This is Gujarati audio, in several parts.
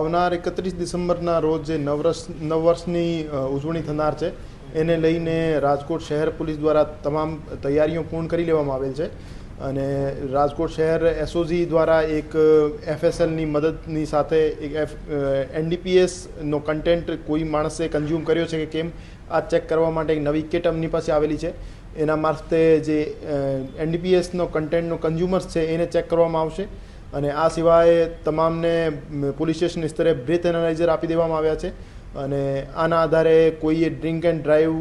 આવનાર 31 ડિસેમ્બરના રોજ જે નવ વર્ષની ઉજવણી થનાર છે એને લઈને રાજકોટ શહેર પોલીસ દ્વારા તમામ તૈયારીઓ પૂર્ણ કરી લેવામાં આવેલ છે અને રાજકોટ શહેર એસઓજી દ્વારા એક એફએસએલની મદદની સાથે એક એનડીપીએસનો કન્ટેન્ટ કોઈ માણસે કન્ઝ્યુમ કર્યો છે કે કેમ આ ચેક કરવા માટે એક નવી કિટ એમની પાસે આવેલી છે. એના મારફતે જે એનડીપીએસનો કન્ટેન્ટનો કન્ઝ્યુમર્સ છે એને ચેક કરવામાં આવશે અને આ સિવાય તમામને પોલીસ સ્ટેશન સ્તરે બ્રેથ એનાલાઇઝર આપી દેવામાં આવ્યા છે અને આના આધારે કોઈએ ડ્રિંક એન્ડ ડ્રાઈવ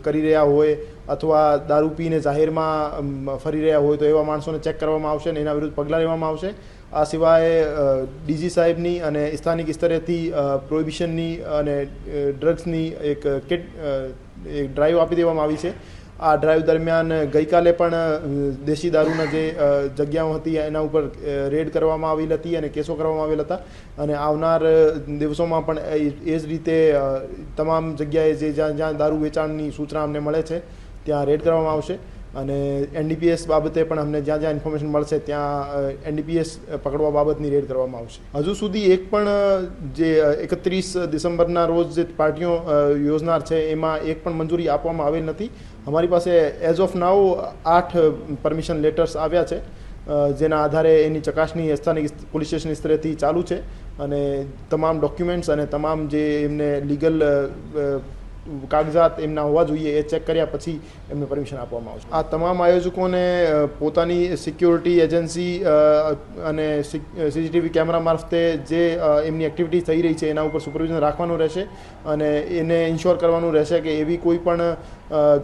કરી રહ્યા હોય અથવા દારૂ પીને જાહેરમાં ફરી રહ્યા હોય તો એવા માણસોને ચેક કરવામાં આવશે અને એના વિરુદ્ધ પગલાં લેવામાં આવશે. આ સિવાય ડીજી સાહેબની અને સ્થાનિક સ્તરેથી પ્રોહિબિશનની અને ડ્રગ્સની એક ડ્રાઈવ આપી દેવામાં આવી છે. આ ડ્રાઈવ દરમિયાન ગઈકાલે પણ દેશી દારૂના જે જગ્યાઓ હતી એના ઉપર રેડ કરવામાં આવેલ હતી અને કેસો કરવામાં આવેલ હતા અને આવનાર દિવસોમાં પણ એ જ રીતે તમામ જગ્યાએ જે જ્યાં દારૂ વેચાણની સૂચના અમને મળે છે ત્યાં રેડ કરવામાં આવશે અને એનડીપીએસ બાબતે પણ અમને જ્યાં ઇન્ફોર્મેશન મળશે ત્યાં એનડીપીએસ પકડવા બાબતની રેડ કરવામાં આવશે. હજુ સુધી એક પણ જે 31 ડિસેમ્બરના રોજ જે પાર્ટીઓ યોજનાર છે એમાં એક પણ મંજૂરી આપવામાં આવેલ નથી. અમારી પાસે as of now 8 permission letters આવ્યા છે જેના આધારે એની ચકાસણી સ્થાનિક પોલીસ સ્ટેશન સ્તરેથી ચાલુ છે અને તમામ ડોક્યુમેન્ટ્સ અને તમામ જે એમને લીગલ કાગજાત એમના હોવા જોઈએ એ ચેક કર્યા પછી એમને પરમિશન આપવામાં આવશે. આ તમામ આયોજકોને પોતાની સિક્યોરિટી એજન્સી અને સીસીટીવી કેમેરા મારફતે જે એમની એક્ટિવિટી થઈ રહી છે એના ઉપર સુપરવિઝન રાખવાનું રહેશે અને એને ઇન્શ્યોર કરવાનું રહેશે કે એવી કોઈ પણ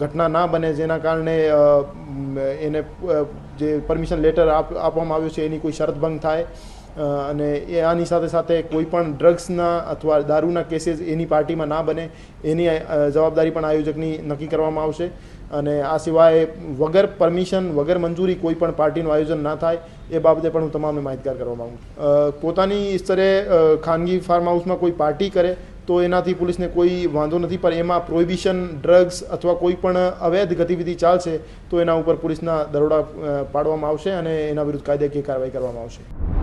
ઘટના ના બને જેના કારણે એને જે પરમિશન લેટર આપવામાં આવ્યું છે એની કોઈ શરત ભંગ થાય અને આની સાથે સાથે કોઈ પણ ડ્રગ્સના અથવા દારૂના કેસીસ એની પાર્ટીમાં ના બને એની જવાબદારી પણ આયોજકની નક્કી કરવામાં આવશે અને આ સિવાય વગર પરમિશન વગર મંજૂરી કોઈ પણ પાર્ટીનું આયોજન ના થાય એ બાબતે પણ હું તમામને માહિતગાર કરવા માગું છું. પોતાની સ્તરે ખાનગી ફાર્મ હાઉસમાં કોઈ પાર્ટી કરે તો એનાથી પોલીસને કોઈ વાંધો નથી, પણ એમાં પ્રોહિબિશન ડ્રગ્સ અથવા કોઈ પણ અવૈધ ગતિવિધિ ચાલશે તો એના ઉપર પોલીસના દરોડા પાડવામાં આવશે અને એના વિરુદ્ધ કાયદાકીય કાર્યવાહી કરવામાં આવશે.